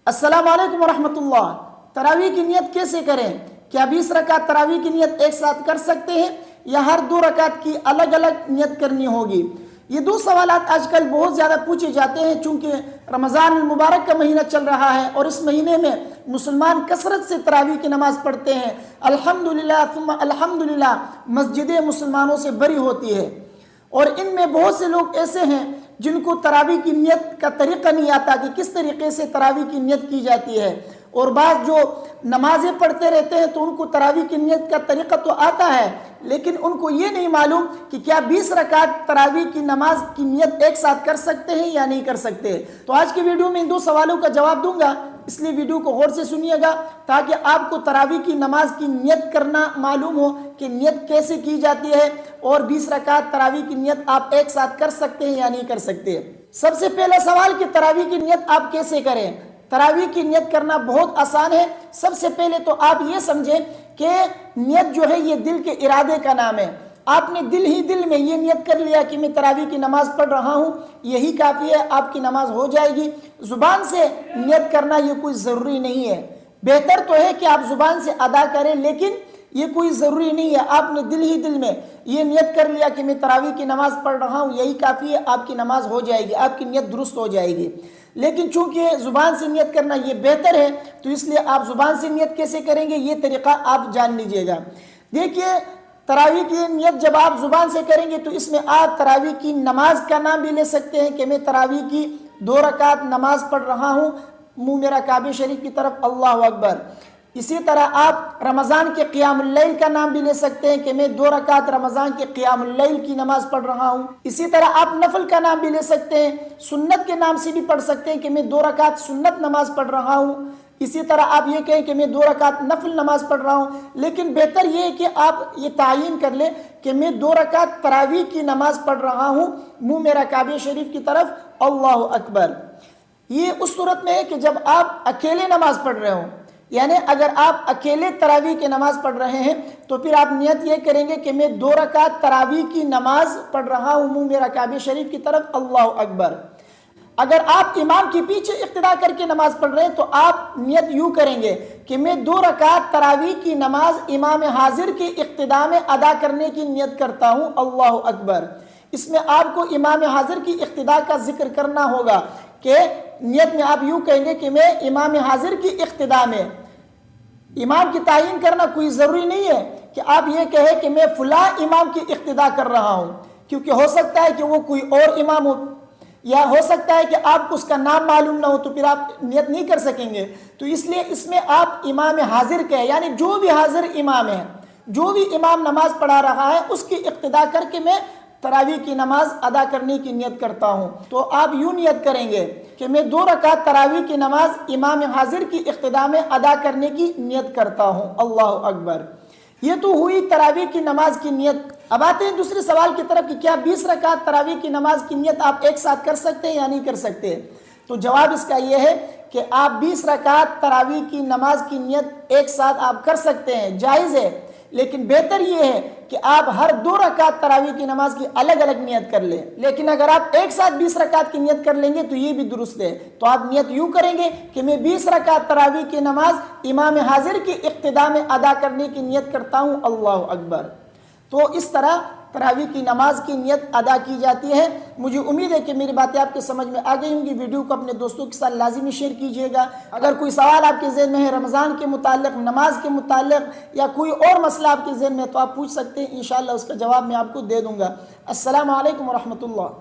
السلام علیکم ورحمۃ اللہ۔ تراویح کی نیت کیسے کریں؟ کیا 20 رکعت تراویح کی نیت ایک ساتھ کر سکتے ہیں یا ہر 2 رکعت کی الگ الگ نیت کرنی ہوگی؟ یہ 2 سوالات آج کل بہت زیادہ پوچھے جاتے ہیں، چونکہ رمضان المبارک کا مہینہ چل رہا ہے اور اس مہینے میں مسلمان کثرت سے تراویح کی نماز پڑھتے ہیں۔ الحمدللہ ثم الحمدللہ مسجدیں مسلمانوں سے بری ہوتی ہے، اور ان میں بہت سے لوگ ایسے ہیں جن کو تراویح کی نیت کا طریقہ نہیں آتا کہ کس طریقے سے تراویح کی نیت کی جاتی ہے، اور بعض جو نمازیں پڑھتے رہتے ہیں تو ان کو تراویح کی نیت کا طریقہ تو آتا ہے، لیکن ان کو یہ نہیں معلوم کہ کیا 20 رکعت تراویح کی نماز کی نیت ایک ساتھ کر سکتے ہیں یا نہیں کر سکتے۔ تو آج کی ویڈیو میں ان 2 سوالوں کا جواب دوں گا، اس لیے ویڈیو کو غور سے سنیے گا تاکہ آپ کو تراویح کی نماز کی نیت کرنا معلوم ہو کہ نیت کیسے کی جاتی ہے، اور 20 رکعت تراویح کی نیت آپ ایک ساتھ کر سکتے ہیں یا نہیں کر سکتے۔ سب سے پہلا سوال کہ تراویح کی نیت آپ کیسے کریں؟ تراویح کی نیت کرنا بہت آسان ہے۔ سب سے پہلے تو آپ یہ سمجھیں کہ نیت جو ہے یہ دل کے ارادے کا نام ہے۔ آپ نے دل میں یہ نیت کر لیا کہ میں تراویح کی نماز پڑھ رہا ہوں، یہی کافی ہے، آپ کی نماز ہو جائے گی۔ زبان سے نیت کرنا یہ کوئی ضروری نہیں ہے، بہتر تو ہے کہ آپ زبان سے ادا کریں، لیکن یہ کوئی ضروری نہیں ہے۔ آپ نے دل میں یہ نیت کر لیا کہ میں تراویح کی نماز پڑھ رہا ہوں، یہی کافی ہے، آپ کی نماز ہو جائے گی، آپ کی نیت درست ہو جائے گی۔ لیکن چونکہ زبان سے نیت کرنا یہ بہتر ہے، تو اس لیے آپ زبان سے نیت کیسے کریں گے یہ طریقہ آپ جان لیجئے گا۔ دیکھیے، تراویح کی نیت جب آپ زبان سے کریں گے تو اس میں آپ تراویح کی نماز کا نام بھی لے سکتے ہیں کہ میں تراویح کی 2 رکعت نماز پڑھ رہا ہوں، منہ میرا کعبہ شریف کی طرف، اللہ اکبر۔ اسی طرح آپ رمضان کے قیام اللیل کا نام بھی لے سکتے ہیں کہ میں 2 رکعت رمضان کے قیام اللیل کی نماز پڑھ رہا ہوں۔ اسی طرح آپ نفل کا نام بھی لے سکتے ہیں، سنت کے نام سے بھی پڑھ سکتے ہیں کہ میں 2 رکعت سنت نماز پڑھ رہا ہوں۔ اسی طرح آپ یہ کہیں کہ میں 2 رکعت نفل نماز پڑھ رہا ہوں، لیکن بہتر یہ ہے کہ آپ یہ تعین کر لیں کہ میں 2 رکعت تراویح کی نماز پڑھ رہا ہوں، منہ میرا کعبہ شریف کی طرف، اللہ اکبر۔ یہ اس صورت میں ہے کہ جب آپ اکیلے نماز پڑھ رہے ہوں، یعنی اگر آپ اکیلے تراویح کی نماز پڑھ رہے ہیں تو پھر آپ نیت یہ کریں گے کہ میں 2 رکعت تراویح کی نماز پڑھ رہا ہوں، منہ میرا کعبہ شریف کی طرف، اللہ اکبر۔ اگر آپ امام کے پیچھے اقتدا کر کے نماز پڑھ رہے ہیں تو آپ نیت یوں کریں گے کہ میں 2 رکعت تراویح کی نماز امام حاضر کے اقتدا میں ادا کرنے کی نیت کرتا ہوں، اللہ اکبر۔ اس میں آپ کو امام حاضر کی اقتدا کا ذکر کرنا ہوگا کہ نیت میں آپ یوں کہیں گے کہ میں امام حاضر کی اقتدا میں، امام کی تعین کرنا کوئی ضروری نہیں ہے کہ آپ یہ کہیں کہ میں فلاں امام کی اقتدا کر رہا ہوں، کیونکہ ہو سکتا ہے کہ وہ کوئی اور امام ہو، یا ہو سکتا ہے کہ آپ کو اس کا نام معلوم نہ ہو، تو پھر آپ نیت نہیں کر سکیں گے۔ تو اس لیے اس میں آپ امام حاضر کہیں، یعنی جو بھی حاضر امام ہے، جو بھی امام نماز پڑھا رہا ہے اس کی اقتدا کر کے میں تراویح کی نماز ادا کرنے کی نیت کرتا ہوں۔ تو آپ یوں نیت کریں گے کہ میں 2 رکعت تراویح کی نماز امام حاضر کی اقتدا میں ادا کرنے کی نیت کرتا ہوں، اللہ اکبر۔ یہ تو ہوئی تراویح کی نماز کی نیت۔ اب آتے ہیں دوسرے سوال کی طرف کہ کیا 20 رکعت تراویح کی نماز کی نیت آپ ایک ساتھ کر سکتے ہیں یا نہیں کر سکتے؟ تو جواب اس کا یہ ہے کہ آپ 20 رکعت تراویح کی نماز کی نیت ایک ساتھ آپ کر سکتے ہیں، جائز ہے، لیکن بہتر یہ ہے کہ آپ ہر 2 رکعت تراویح کی نماز کی الگ الگ نیت کر لیں۔ لیکن اگر آپ ایک ساتھ 20 رکعت کی نیت کر لیں گے تو یہ بھی درست ہے۔ تو آپ نیت یوں کریں گے کہ میں 20 رکعت تراویح کی نماز امام حاضر کی اقتدا میں ادا کرنے کی نیت کرتا ہوں، اللہ اکبر۔ تو اس طرح تراویح کی نماز کی نیت ادا کی جاتی ہے۔ مجھے امید ہے کہ میری باتیں آپ کے سمجھ میں آ گئی ہوں گی۔ ویڈیو کو اپنے دوستوں کے ساتھ لازمی شیئر کیجیے گا۔ اگر کوئی سوال آپ کے ذہن میں ہے رمضان کے متعلق، نماز کے متعلق، یا کوئی اور مسئلہ آپ کے ذہن میں ہے تو آپ پوچھ سکتے ہیں، انشاءاللہ اس کا جواب میں آپ کو دے دوں گا۔ السلام علیکم ورحمۃ اللہ۔